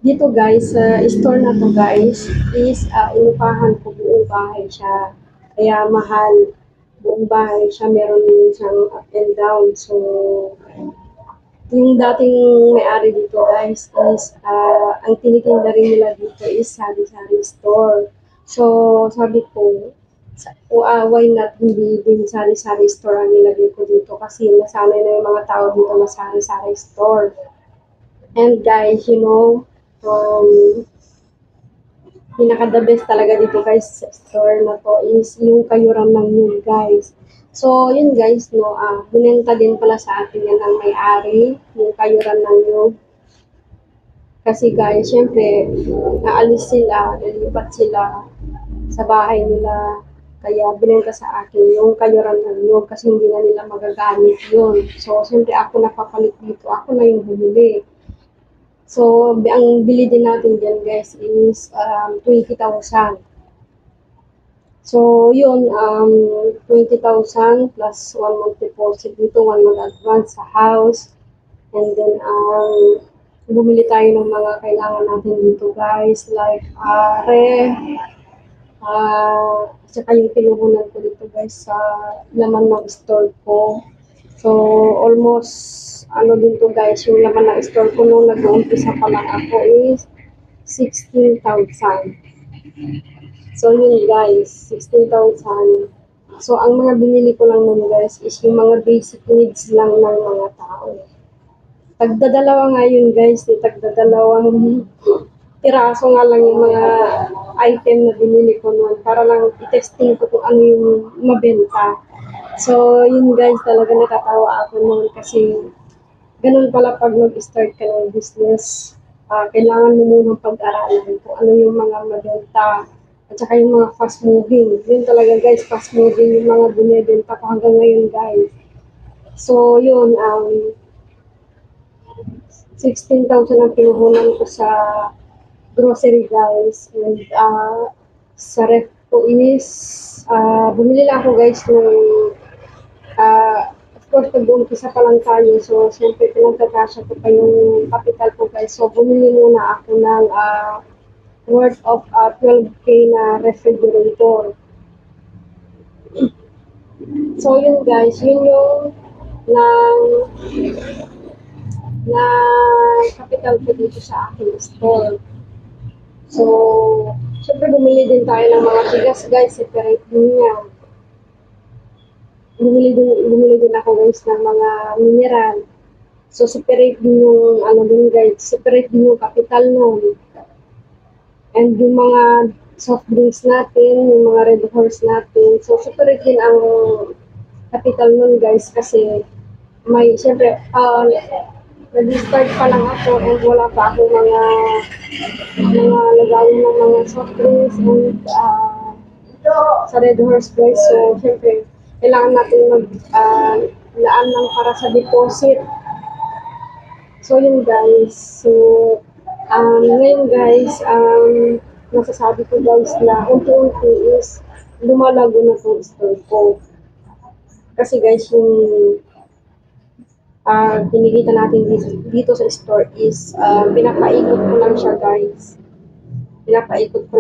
Dito guys, sa store na to guys, is inupahan ko buong bahay siya. Kaya mahal. Buong bahay siya, meron din siyang up and down. So, yung dating may-ari dito guys is, ang tinitinda rin nila dito is sari-sari store. So, sabi ko, why not hindi din sari-sari store ang nilagay ko dito kasi nasanay na yung mga tao dito na sari-sari store. And guys, um, pinaka-the best talaga dito guys sa store na to is yung kayuran ng yun guys. So, yun guys, binenta din pala sa atin yan ang may-ari, yung kayuran ng yun. Kasi guys, syempre, naalis sila, nalipat sila sa bahay nila. Kaya binenta sa akin yung kayuran ng yun kasi hindi na nila magagamit yun. So, syempre ako napapalit dito, ako na yung bumili. So, ang bili din natin dyan guys is 20,000. So, yun, 20,000 plus 1 month deposit dito, 1 month advance sa house. And then, bumili tayo ng mga kailangan natin dito guys, like ref, saka yung pinuhunan ko dito guys sa laman ng store ko. So, almost, din to guys, yung laman ng store ko nung nag-uumpisa pa lang ako is 16,000. So, yun guys, 16,000. So, ang mga binili ko lang nun guys is yung mga basic needs lang ng mga tao. Tagdadalawa nga yun guys, tagdadalawang piraso nga lang yung mga item na binili ko nun para lang i-testing ko kung ano yung mabenta. So, yun guys, talaga natatawa ako nun kasi ganun pala pag mag-start ka ng business. Kailangan mo munang pag-aralan kung ano yung mga mabenta at saka yung mga fast moving. Yun talaga guys, fast moving yung mga binibenta ko hanggang ngayon guys. So, yun, 16,000 ang pinuhunan ko sa grocery guys. And sa ref ko is, bumili lang ako guys nung, of course, nag-uumpisa pa lang tayo. So, siyempre, pinagkakasya ko pa yung capital ko guys. So, bumili muna ako ng worth of 12K na refrigerator. So, yun guys, yun yung na capital ko dito sa aking store. So, syempre bumili din tayo ng mga bigas guys, separate din yan. Bumili din ako guys ng mga mineral. So, separate din yung, din guys, separate din yung capital nun. And yung mga soft drinks natin, yung mga Red Horse natin. So, separate din ang capital nun guys kasi may, syempre, nag-start pa lang ako and wala pa ako mga lagayan ng mga soft drinks and sa Red Horse guys. So, syempre, kailangan natin laan lang para sa deposit. So, yun guys. So, ngayon guys, masasabi ko guys na unti-unti is lumalago na itong store ko. Kasi guys, yung kinikita natin dito sa store is pinapaikot ko lang siya guys. Pinapaikot.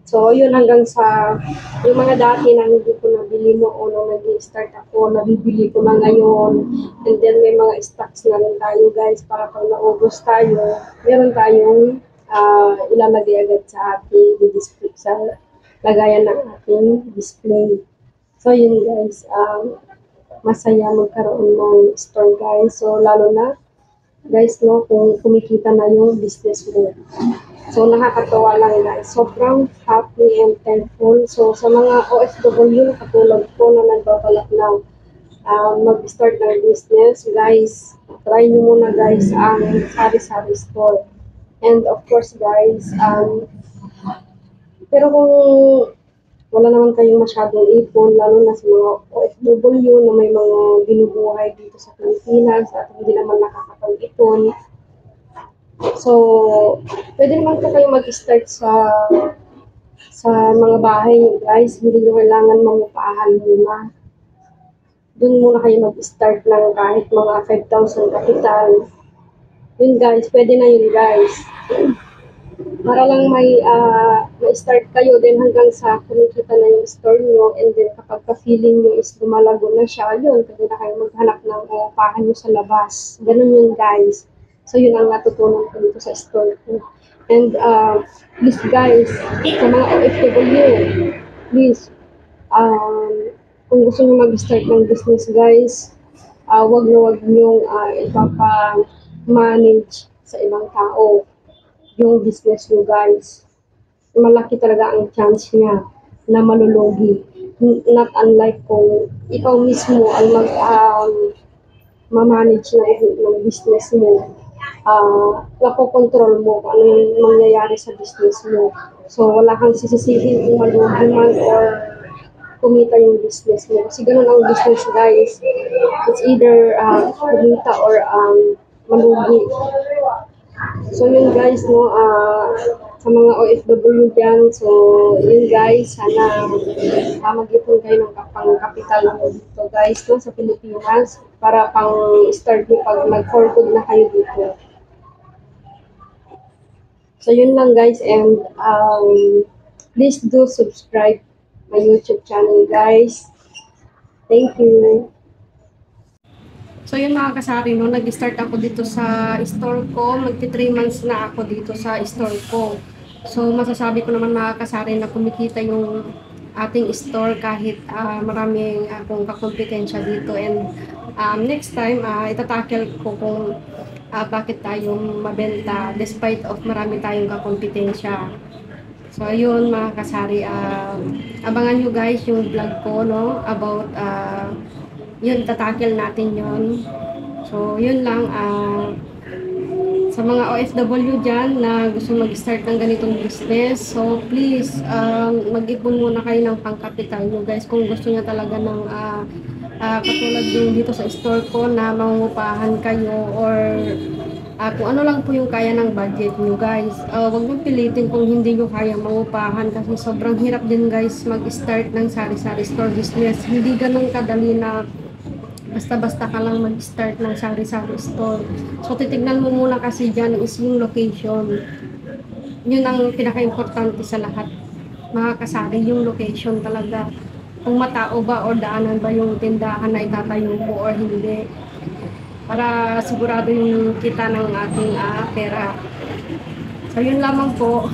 So, yun hanggang sa yung mga dati na hindi ko nabili noon nung nag-start ako, nabibili ko na ngayon. And then may mga stocks na rin tayo guys para pag naubos tayo, meron tayong ilalagay agad sa ating display, sa lagayan ng ating display. So, yun guys, masaya magkaroon ng store guys. So, lalo na guys, kung kumikita na yung business mo. So, nakakatawa lang guys. Sobrang happy and thankful. So, sa mga OFW na katulad ko na nagbabalak na mag-start ng business, guys, try nyo muna guys ang sari-sari store. And of course guys, pero kung wala naman kayong masyadong ipon, lalo na sa mga OFW na may mga binubuhay dito sa Pilipinas at hindi naman nakakapag-ipon. So, pwede naman po kayo mag-start sa mga bahay nyo guys. Hindi nyo kailangan mangupahan muna. Doon muna kayo mag-start ng kahit mga 5,000 capital. Yun guys, pwede na yun guys. Para lang ma-start kayo din hanggang sa kumikita na yung store nyo, and then kapag ka-feeling nyo is lumalago na siya, yun, pwede na kayo maghanap ng upahan nyo sa labas. Ganun yun guys. So yun ang natutunan ko dito sa store ko. And please guys, sa mga OFW, please, kung gusto nyo mag-start ng business guys, wag nyo ipapa-manage sa ibang tao yung business nyo guys. Malaki talaga ang chance niya na malulugi. Not unlike kung ikaw mismo ang ma-manage ng business mo, napokontrol mo kung ano yung mangyayari sa business mo. So, wala kang sisisihin kung malugi man or kumita yung business mo. Kasi ganun ang business guys. It's either kumita or malugi. So yun guys, no, sa mga OFW dyan, so yun guys, sana mag-ipon kayo ng kapital mo dito guys, no, sa Pilipinas, para pang start nyo pag mag-for good na kayo dito. So yun lang guys, and please do subscribe my YouTube channel guys. Thank you. So yun mga kasari, no, nag-start ako dito sa store ko. Magti 3 months na ako dito sa store ko. So masasabi ko naman mga kasari na kumikita yung ating store kahit maraming akong kakompetensya dito. And next time, itatakel ko kung bakit tayo mabenta despite of marami tayong kakompetensya. So ayun mga kasari, abangan nyo guys yung vlog ko, no, about yun, tatakel natin yun. So, yun lang, sa mga OFW dyan na gusto mag-start ng ganitong business, so please, mag-ipon muna kayo ng pangkapital nyo guys, kung gusto nyo talaga ng katulad yung dito sa store ko na mangungupahan kayo, or kung ano lang po yung kaya ng budget nyo guys. Huwag nyo pilitin kung hindi nyo kaya mangupahan, kasi sobrang hirap din guys mag-start ng sari-sari store business. Hindi ganun kadali na basta-basta ka lang mag-start ng sari-sari store. So, titignan mo muna kasi dyan is yung location. Yun ang pinaka-importante sa lahat. Mga kasari, yung location talaga. Kung matao ba o daanan ba yung tindahan na itatayo mo or hindi. Para sigurado yung kita ng ating pera. So, yun lamang po.